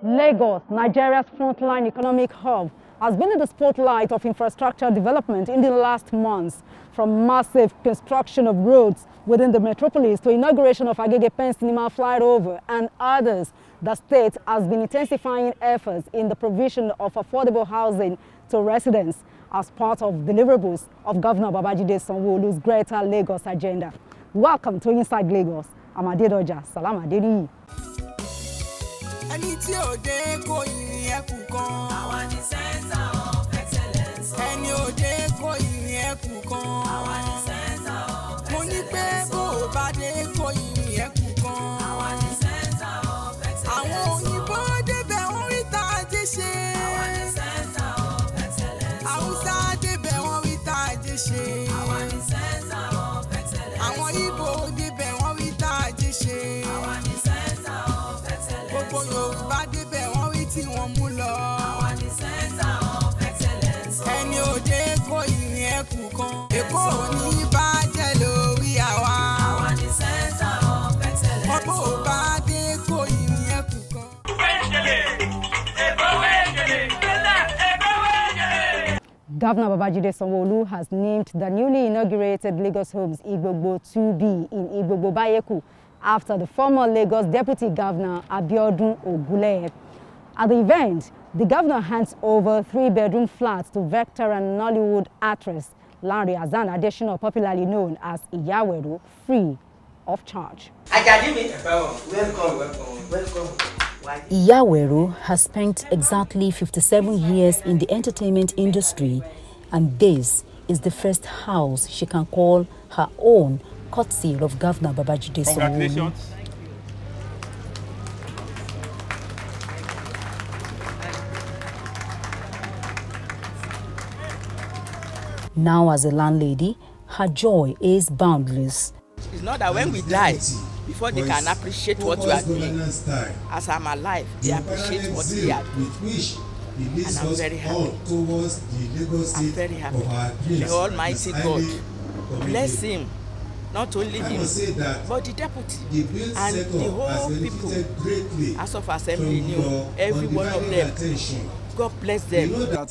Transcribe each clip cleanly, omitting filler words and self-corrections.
Lagos, Nigeria's frontline economic hub, has been in the spotlight of infrastructure development in the last months, from massive construction of roads within the metropolis to inauguration of Agege Pen Cinema flyover and others. The state has been intensifying efforts in the provision of affordable housing to residents as part of deliverables of Governor Babajide Sanwo-Olu's Greater Lagos agenda. Welcome to Inside Lagos. I'm Adedoja. Salam Adeniyi. Ẹni tí ò dé kó ìrìn ẹkùn kan. Àwa ni center of excellence. Ẹni ò dé kó ìrìn ẹkùn kan. Àwa ni center of excellence. Mo ní pé bó o bá dé kó ìrìn ẹkùn kan. Àwa ni center of excellence. Àwọn òyìnbó débẹ̀ wọ́n rí tá a jẹ́ ṣe. Àwa ni center of excellence. Haúsá débẹ̀ wọ́n rí tá a jẹ́ ṣe. Àwa ni center of excellence. Àwọn Ìgbò débẹ̀ wọ́n rí tá a jẹ́ ṣe. Àwa ni center of excellence. Gbogbo Yorùbá débẹ̀ wọ́n rí tí wọ́n mú lọ. Àwa ni center of excellence. Ẹni ò dé kó ìrìn ẹkùn kan. Èkó ò ní bàjẹ́ lórí àwa. Àwa ni center of excellence. Ọ̀pọ̀ ò bá dé kó ìrìn ẹkùn kan. Governor Babajide Sanwo-Olu has named the newly inaugurated Lagos Homes Igbogbo 2B in Igbogbo Bayeku after the former Lagos Deputy Governor Abiodun Ogunleye. At the event, the governor hands over 3-bedroom flats to veteran Nollywood actress Lanre Hassan Adesina, popularly known as Iyaweru, free of charge. Welcome. Iyaweru has spent exactly 57 years in the entertainment industry, and this is the first house she can call her own, courtesy of Governor Babajide Sanwo-Olu. Now as a landlady, her joy is boundless. It's not that when we die, before they can appreciate what we are doing. As I'm alive, they appreciate what we are doing. And I'm very happy. I'm very happy. The Almighty God bless him, not only him, but the deputy and the whole people. As of Assembly knew, every one of them. God bless them.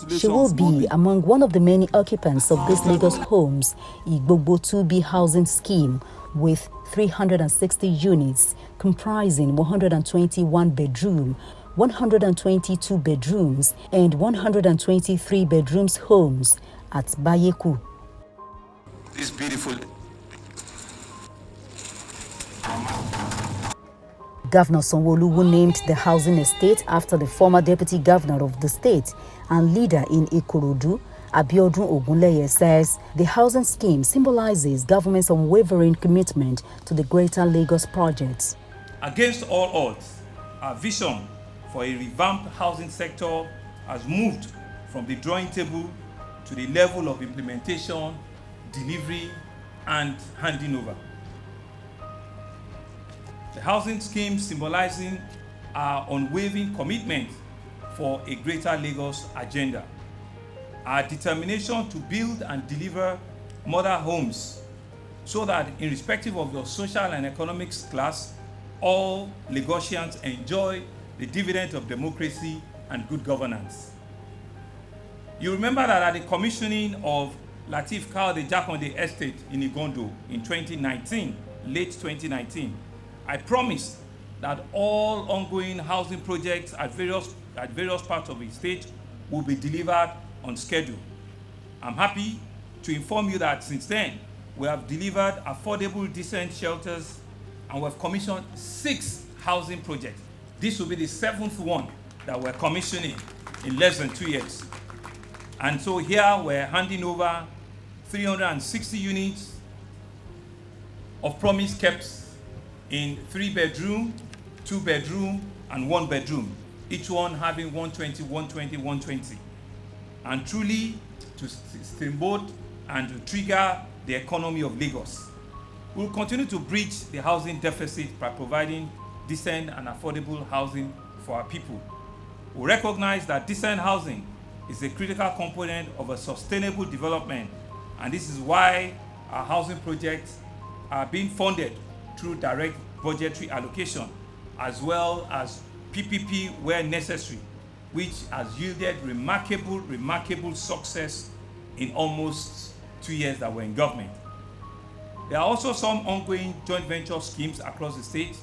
She will be among one of the many occupants of this Lagos Homes Igbogbo 2B housing scheme, with 360 units comprising 121 bedroom, 122 bedrooms and 123 bedrooms homes at Bayeku. This beautiful Governor Sanwo-Olu named the housing estate after the former deputy governor of the state and leader in Ikorodu, Abiodun Ogunleye, says the housing scheme symbolizes government's unwavering commitment to the Greater Lagos project. Against all odds, our vision for a revamped housing sector has moved from the drawing table to the level of implementation, delivery, and handing over. The housing scheme symbolizing our unwavering commitment for a Greater Lagos agenda. Our determination to build and deliver modern homes so that irrespective of your social and economic class, all Lagosians enjoy the dividend of democracy and good governance. You remember that at the commissioning of Lateef Kaode Jakonde Estate in Igondo in 2019, late 2019, I promised that all ongoing housing projects at various parts of the state will be delivered on schedule. I'm happy to inform you that since then, we have delivered affordable, decent shelters, and we have commissioned 6 housing projects. This will be the 7th one that we're commissioning in less than 2 years. And so here we're handing over 360 units of promise kept in 3-bedroom, 2-bedroom, and 1-bedroom, each one having 120, 120, 120. And truly to steamboat and to trigger the economy of Lagos. We'll continue to bridge the housing deficit by providing decent and affordable housing for our people. We recognize that decent housing is a critical component of a sustainable development, and this is why our housing projects are being funded through direct budgetary allocation, as well as PPP where necessary, which has yielded remarkable success in almost 2 years that we're in government. There are also some ongoing joint venture schemes across the state,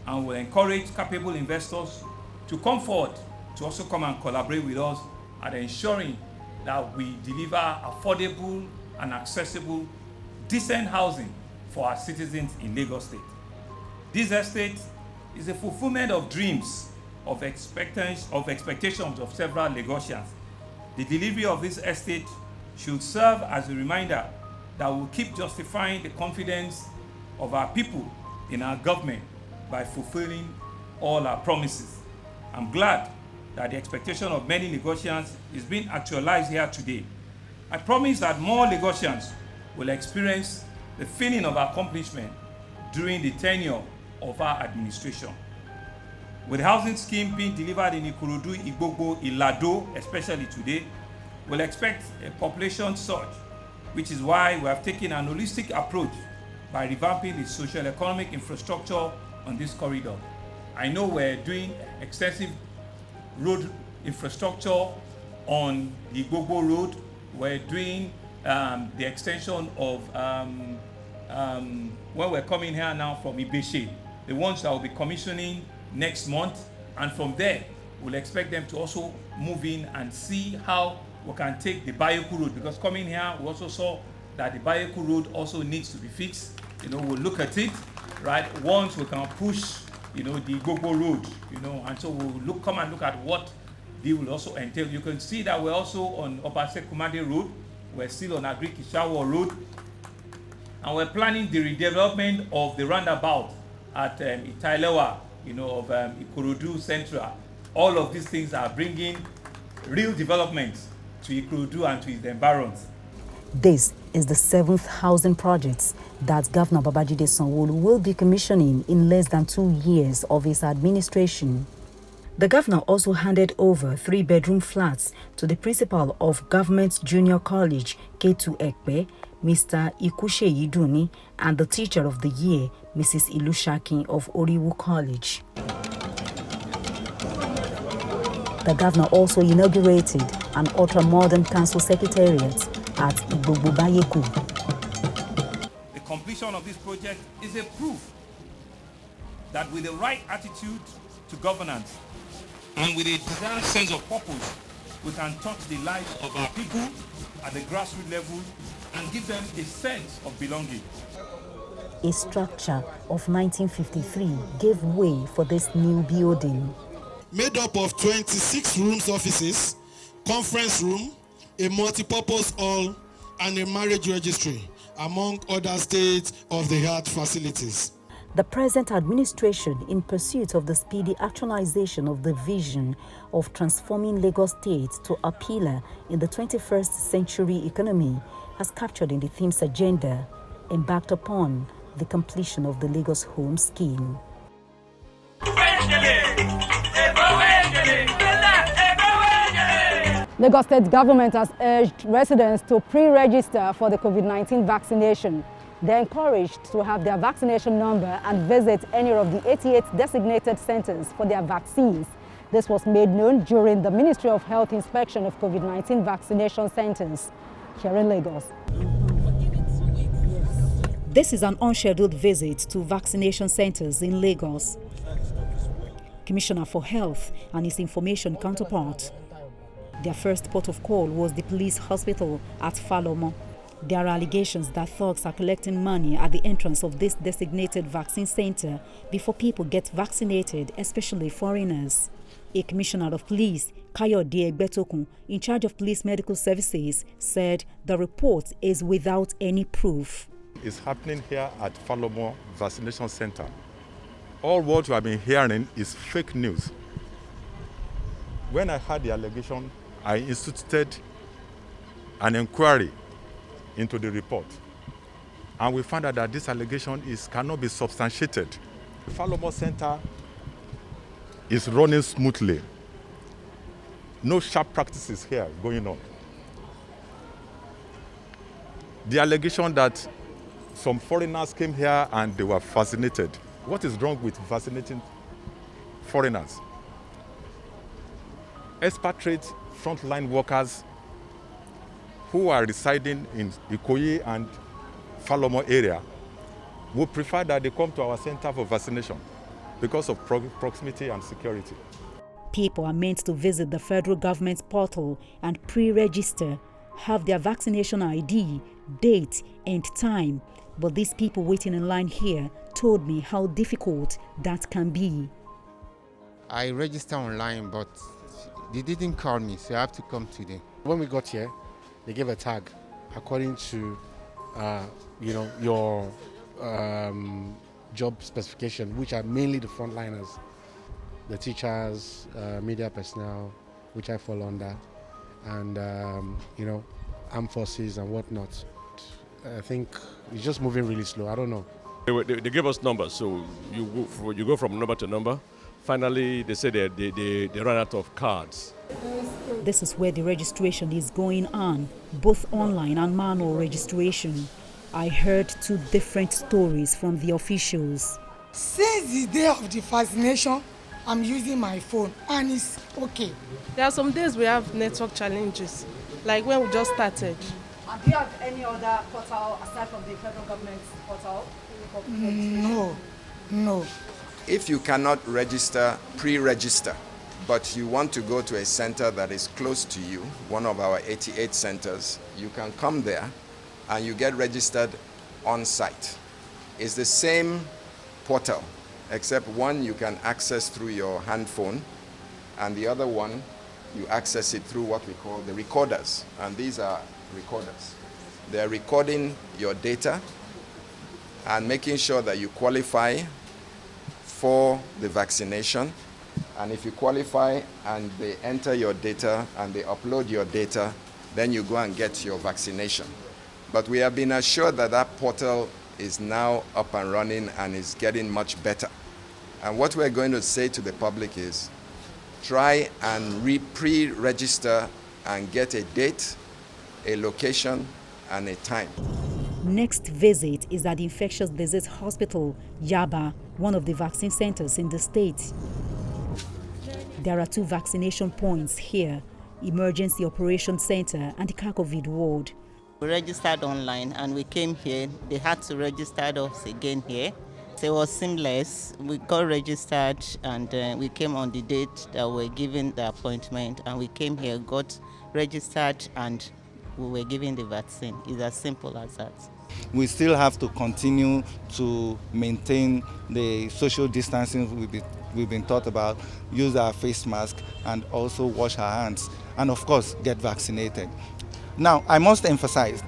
and will encourage capable investors to come forward to also come and collaborate with us at ensuring that we deliver affordable and accessible, decent housing for our citizens in Lagos State. This estate is a fulfillment of dreams, of expectations of several Lagosians. The delivery of this estate should serve as a reminder that we'll keep justifying the confidence of our people in our government by fulfilling all our promises. I'm glad that the expectation of many Lagosians is being actualized here today. I promise that more Lagosians will experience the feeling of accomplishment during the tenure of our administration. With the housing scheme being delivered in Ikorodu, Igbogbo, Ilado, especially today, we'll expect a population surge, which is why we have taken an holistic approach by revamping the socio-economic infrastructure on this corridor. I know we're doing extensive road infrastructure on the Igbogbo Road. We're doing the extension of where we're coming here now from Ibeshe, the ones that will be commissioning next month, and from there we'll expect them to also move in and see how we can take the Bayoku Road, because coming here we also saw that the Bayoku Road also needs to be fixed. We'll look at it, right? Once we can push, the Igbogbo Road, and so we'll come and look at what they will also entail. You can see that we're also on Obase Kumade Road. We're still on Agric Ishawo Road, and we're planning the redevelopment of the roundabout at Itailewa, of Ikorodu Central. All of these things are bringing real development to Ikorodu and to its environs. This is the 7th housing project that Governor Babajide Sanwo-Olu will be commissioning in less than 2 years of his administration. The governor also handed over 3-bedroom flats to the principal of Government Junior College, Ketu Ekpe, Mr. Ikusheyi Duni, and the teacher of the year, Mrs. Ilushakin of Oriwu College. The governor also inaugurated an ultra-modern council secretariat at Igbogbo Bayeku. The completion of this project is a proof that with the right attitude to governance and with a desired sense of purpose, we can touch the lives of our people at the grassroots level and give them a sense of belonging. A structure of 1953 gave way for this new building. Made up of 26 rooms offices, conference room, a multi-purpose hall, and a marriage registry, among other state-of-the-art facilities. The present administration, in pursuit of the speedy actualization of the vision of transforming Lagos State to a pillar in the 21st century economy, has captured in the theme's agenda, embarked upon the completion of the Lagos Home Scheme. Lagos State government has urged residents to pre-register for the COVID-19 vaccination. They're encouraged to have their vaccination number and visit any of the 88 designated centers for their vaccines. This was made known during the Ministry of Health inspection of COVID-19 vaccination centers here in Lagos. This is an unscheduled visit to vaccination centers in Lagos. Commissioner for Health and his information counterpart. Their first port of call was the police hospital at Falomo. There are allegations that thugs are collecting money at the entrance of this designated vaccine center before people get vaccinated, especially foreigners. A commissioner of police, Kayode Egbetokun, in charge of police medical services, said the report is without any proof. It's happening here at Falomo Vaccination Center. All what you have been hearing is fake news. When I heard the allegation, I instituted an inquiry into the report, and we found out that this allegation cannot be substantiated. The Falomo Center is running smoothly. No sharp practices here going on. The allegation that some foreigners came here and they were vaccinated. What is wrong with vaccinating foreigners? expatriate frontline workers who are residing in Ikoyi and Falomo area would prefer that they come to our center for vaccination because of proximity and security. People are meant to visit the federal government's portal and pre-register, have their vaccination ID, date and time. But these people waiting in line here told me how difficult that can be. I registered online, but they didn't call me, so I have to come today. When we got here, they gave a tag according to your job specification, which are mainly the frontliners, the teachers, media personnel, which I fall under, and armed forces and whatnot. I think it's just moving really slow. I don't know. They gave us numbers, so you go from number to number. Finally, they said they ran out of cards. This is where the registration is going on, both online and manual registration. I heard two different stories from the officials. Since the day of the vaccination, I'm using my phone and it's okay. There are some days we have network challenges, like when we just started. And do you have any other portal aside from the federal government portal? No. If you cannot register, pre-register, but you want to go to a center that is close to you, one of our 88 centers, you can come there and you get registered on site. It's the same portal, except one you can access through your hand phone, and the other one you access it through what we call the recorders. And these are recorders. They're recording your data and making sure that you qualify for the vaccination. And if you qualify and they enter your data and they upload your data, then you go and get your vaccination. But we have been assured that that portal is now up and running and is getting much better. And what we're going to say to the public is, try and pre-register and get a date, a location, and a time. Next visit is at the Infectious Disease Hospital, Yaba, one of the vaccine centers in the state. There are two vaccination points here, Emergency Operations Center and the COVID ward. We registered online and we came here. They had to register us again here. So it was seamless. We got registered and we came on the date that we were given the appointment, and we came here, got registered, and we were given the vaccine. It's as simple as that. We still have to continue to maintain the social distancing we've been taught about, use our face mask, and also wash our hands, and of course get vaccinated. Now, I must emphasize,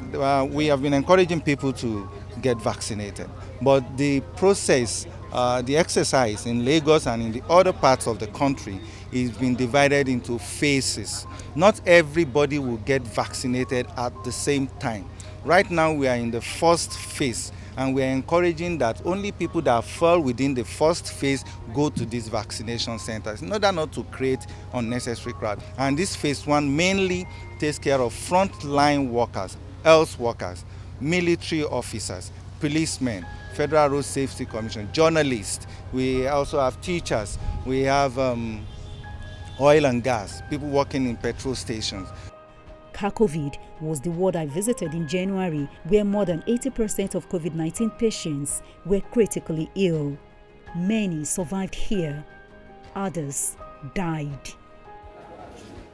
we have been encouraging people to get vaccinated, but the process, the exercise in Lagos and in the other parts of the country is being divided into phases. Not everybody will get vaccinated at the same time. Right now we are in the first phase, and we are encouraging that only people that fall within the first phase go to these vaccination centers in order not to create unnecessary crowd. And this phase one mainly takes care of frontline workers, health workers, military officers, policemen, Federal Road Safety Commission, journalists. We also have teachers. We have oil and gas, people working in petrol stations. COVID was the ward I visited in January, where more than 80% of COVID-19 patients were critically ill. Many survived here, others died.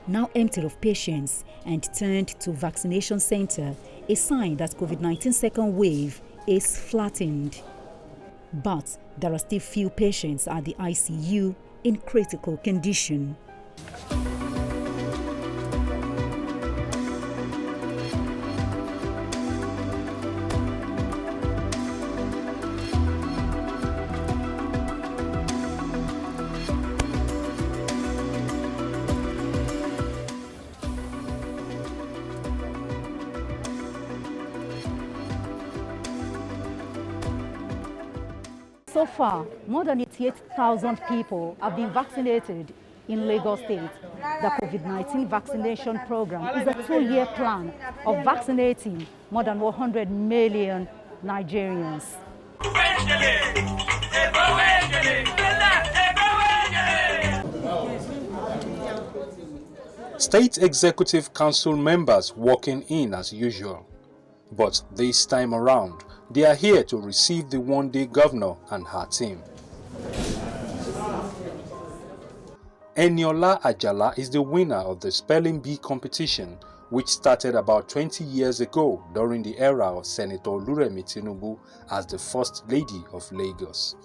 Now emptied of patients and turned to vaccination center, a sign that COVID-19 second wave is flattened. But there are still few patients at the ICU in critical condition. So far, more than 88,000 people have been vaccinated in Lagos State. The COVID-19 vaccination program is a 2-year plan of vaccinating more than 100 million Nigerians. State Executive Council members walking in as usual. But this time around, they are here to receive the one-day governor and her team. Eniola Ajala is the winner of the Spelling Bee competition, which started about 20 years ago during the era of Senator Oluremi Tinubu as the First Lady of Lagos.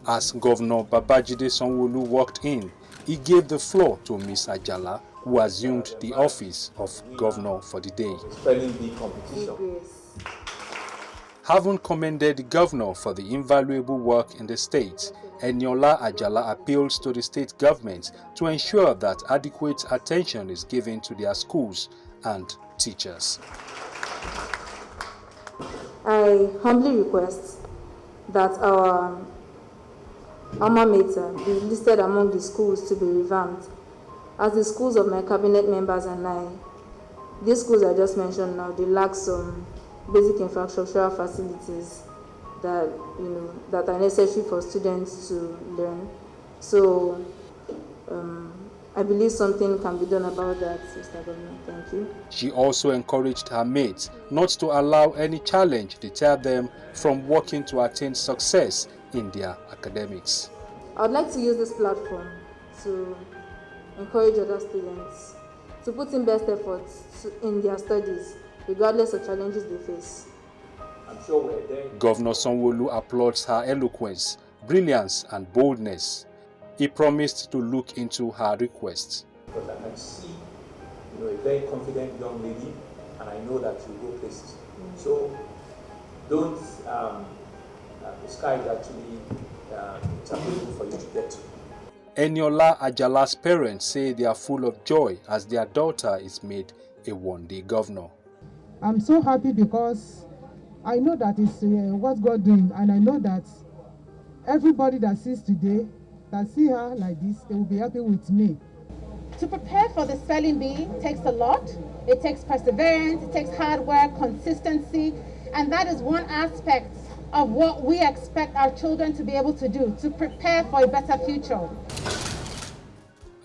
As Governor Babajide Sanwo-Olu walked in, he gave the floor to Ms. Ajala, who assumed the office of governor for the day. Spelling Bee competition. Having commended the governor for the invaluable work in the state, Eniola Ajala appeals to the state government to ensure that adequate attention is given to their schools and teachers. I humbly request that our alma mater be listed among the schools to be revamped. As the schools of my cabinet members and I, these schools I just mentioned now, they lack some basic infrastructural facilities that that are necessary for students to learn. So I believe something can be done about that, Mr. Governor. Thank you. She also encouraged her mates not to allow any challenge deter them from working to attain success in their academics. I would like to use this platform to encourage other students to put in best efforts in their studies, regardless of challenges they face. I'm sure we're there. Governor Sanwo-Olu applauds her eloquence, brilliance and boldness. He promised to look into her request. But I can see, a very confident young lady, and I know that you go places. So don't, the sky is actually available for you to get to. Eniola Ajala's parents say they are full of joy as their daughter is made a one-day governor. I'm so happy because I know that it's what God doing, and I know that everybody that sees today, that see her like this, they will be happy with me. To prepare for the spelling bee takes a lot. It takes perseverance, it takes hard work, consistency, and that is one aspect of what we expect our children to be able to do, to prepare for a better future.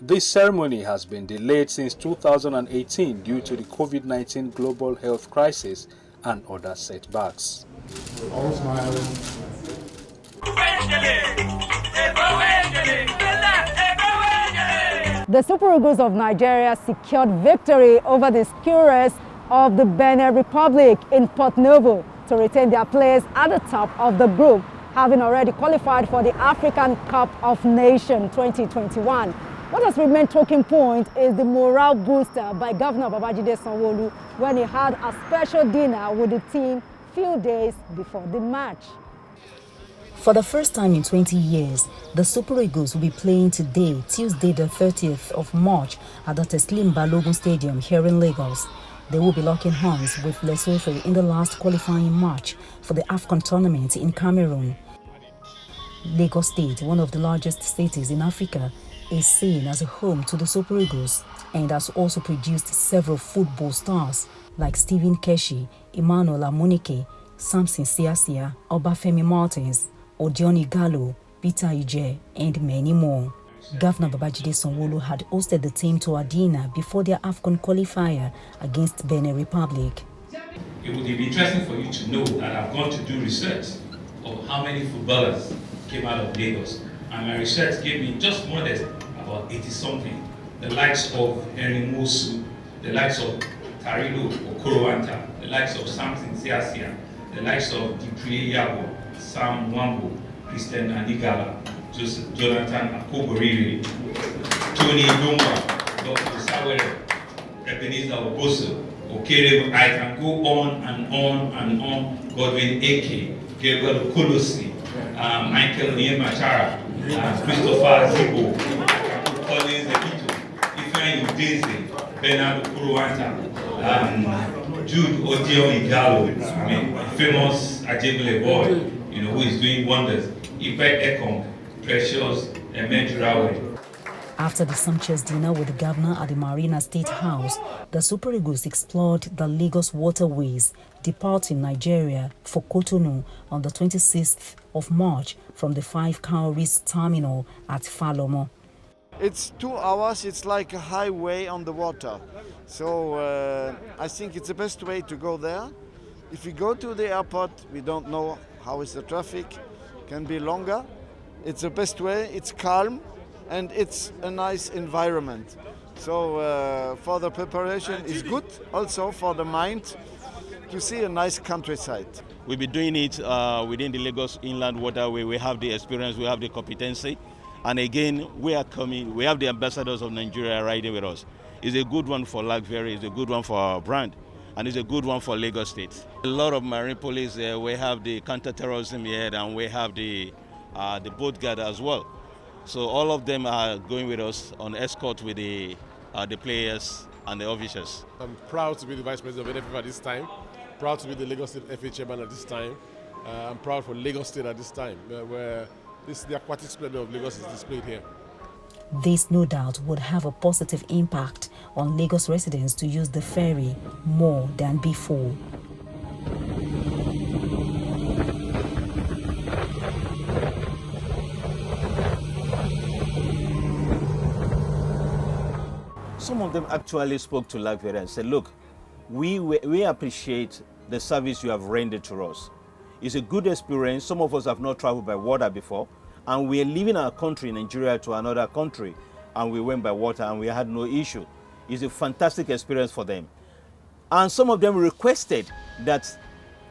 This ceremony has been delayed since 2018 due to the COVID-19 global health crisis and other setbacks. All smiling. The Super Eagles of Nigeria secured victory over the Skurers of the Benin Republic in Port Novo to retain their place at the top of the group, having already qualified for the African Cup of Nations 2021. What has remained talking point is the morale booster by Governor Babajide Sanwo-Olu when he had a special dinner with the team few days before the match. For the first time in 20 years, the Super Eagles will be playing today, Tuesday the 30th of March, at the Teslim Balogun Stadium here in Lagos. They will be locking horns with Lesotho in the last qualifying match for the AFCON tournament in Cameroon. Lagos State, one of the largest cities in Africa, is seen as a home to the Super Eagles and has also produced several football stars like Stephen Keshi, Emmanuel Amunike, Samson Siasia, Obafemi Martins, Odioni Gallo, Peter Ije, and many more. Governor Babajide Sanwo-Olu had hosted the team to a dinner before their AFCON qualifier against Benin Republic. It would be interesting for you to know that I've gone to do research of how many footballers came out of Lagos. And my research gave me just modest about 80-something. The likes of Henry Mosu, the likes of Tarilo Okorowanta, the likes of Samson Siasia, the likes of Diprie Yabo, Sam Wambo, Christian Anigala, Jonathan Akoboriri, Tony Dumba, Dr. Sawere, Ebenezer Oboso, Okere. I can go on and on and on. Godwin Eke, Gabriel Kolosi, Michael Niemachara, Christopher Zibo, Collins Ekito, Ifeanyi Udeze, Bernard Okorowanta, Jude Odion Igalo, famous Ajebule boy, who is doing wonders. Ipe Ekong, Precious, Emejurawe. After the sumptuous dinner with the governor at the Marina State House, the Super Eagles explored the Lagos waterways, departing Nigeria for Cotonou on the 26th of March from the 5 Cowries terminal at Falomo. It's 2 hours, it's like a highway on the water. So I think it's the best way to go there. If we go to the airport, we don't know how is the traffic, can be longer. It's the best way, it's calm, and it's a nice environment. So for the preparation is good, also for the mind to see a nice countryside. We'll be doing it within the Lagos Inland Waterway. We have the experience, we have the competency. And again, we are coming, we have the ambassadors of Nigeria riding with us. It's a good one for Lagos, it's a good one for our brand, and it's a good one for Lagos State. A lot of marine police there, we have the counter-terrorism here, and we have the boat guard as well. So all of them are going with us on escort with the players and the officers. I'm proud to be the Vice President of NFF at this time, proud to be the Lagos State FA Chairman at this time. I'm proud for Lagos State at this time, where the aquatic splendor of Lagos is displayed here. This, no doubt, would have a positive impact on Lagos residents to use the ferry more than before. Some of them actually spoke to Lagos and said, look, we appreciate the service you have rendered to us. It's a good experience. Some of us have not traveled by water before, and we are leaving our country, Nigeria, to another country, and we went by water and we had no issue. It's a fantastic experience for them. And some of them requested that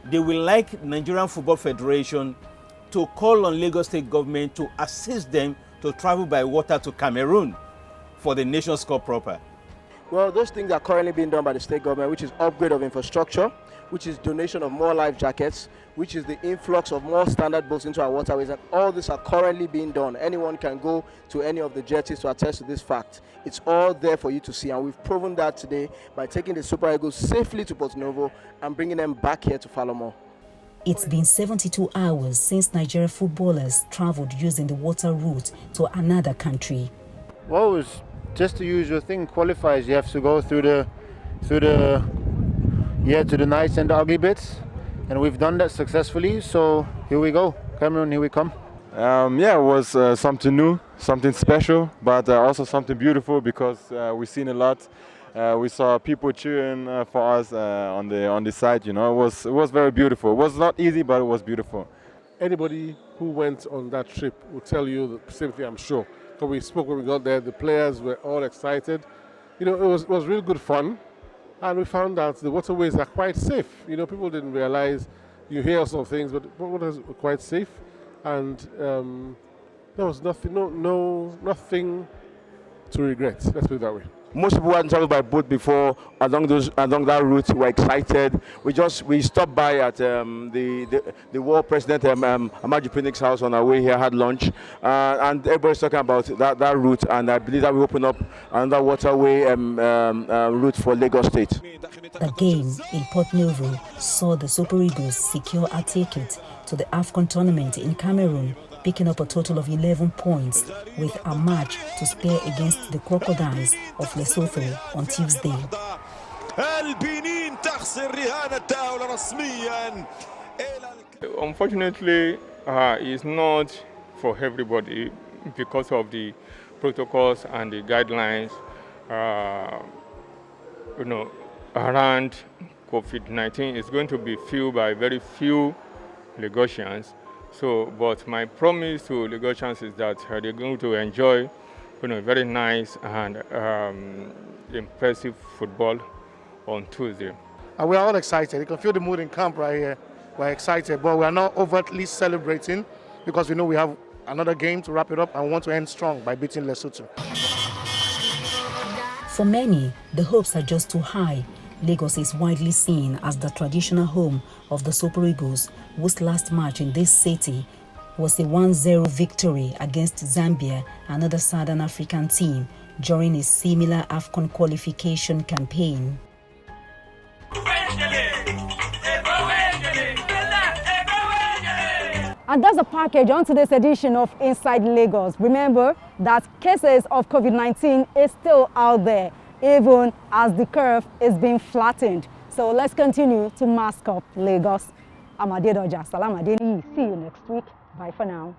they would like Nigerian Football Federation to call on Lagos State government to assist them to travel by water to Cameroon for the Nations Cup proper. Well, those things are currently being done by the state government, which is upgrade of infrastructure, which is donation of more life jackets, which is the influx of more standard boats into our waterways, and all these are currently being done. Anyone can go to any of the jetties to attest to this fact. It's all there for you to see, and we've proven that today by taking the Super Eagles safely to Porto Novo and bringing them back here to Falomo. It's been 72 hours since Nigeria footballers traveled using the water route to another country. Well, it's just the usual thing. Qualifiers, you have to go through the nice and ugly bits, and we've done that successfully. So here we go, Cameroon, here we come. Yeah, it was something new, something special, but also something beautiful because we've seen a lot. We saw people cheering for us on the side. You know, it was very beautiful. It was not easy, but it was beautiful. Anybody who went on that trip will tell you the same thing, I'm sure. Because we spoke when we got there, the players were all excited. You know, it was really good fun. And we found out the waterways are quite safe. You know, people didn't realize, you hear some things, but waterways are quite safe. And there was nothing to regret. Let's put it that way. Most people hadn't traveled by boat before along that route. We're excited. We stopped by at the world president Abiodun Phoenix's house on our way here, had lunch, and everybody's talking about that route, and I believe that we open up another waterway route for Lagos State. The game in Porto Novo saw the Super Eagles secure a ticket to the AFCON tournament in Cameroon, picking up a total of 11 points with a match to spare against the Crocodiles of Lesotho on Tuesday. Unfortunately, it's not for everybody because of the protocols and the guidelines around COVID-19. It's going to be filled by very few Lagosians. So, but my promise to Lagosians is that they're going to enjoy, very nice and impressive football on Tuesday. And we're all excited. You can feel the mood in camp right here. We're excited, but we're not overtly celebrating because we know we have another game to wrap it up and we want to end strong by beating Lesotho. For many, the hopes are just too high. Lagos is widely seen as the traditional home of the Super Eagles, whose last match in this city was a 1-0 victory against Zambia, another Southern African team, during a similar AFCON qualification campaign. And that's the package on today's edition of Inside Lagos. Remember that cases of COVID-19 is still out there, even as the curve is being flattened. So let's continue to mask up Lagos. I'm Adedoja. Salam Adeni. See you next week. Bye for now.